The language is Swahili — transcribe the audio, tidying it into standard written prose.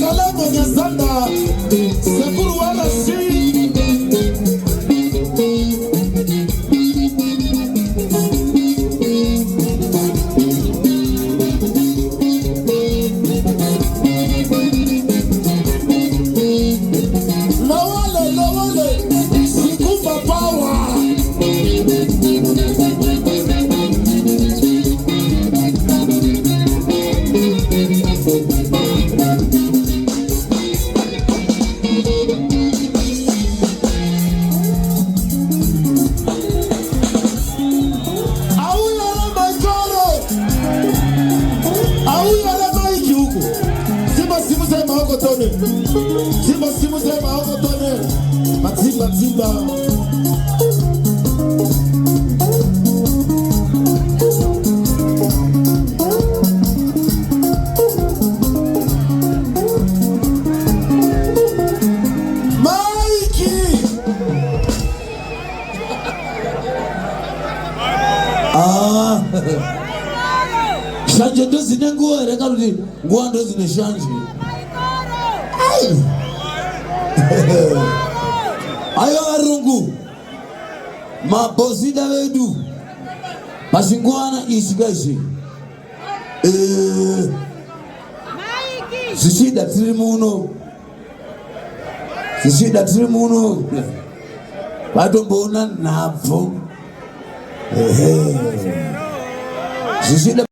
kalemo nyasanda sekuru wala si Simu sema huko tone matimba Maiki shanje ndo zinenguo reka ludi nguo ndo zine shanje ayo arungu mabosida wedu pasingwana isigashi sishida tirimuno batombona navo sishida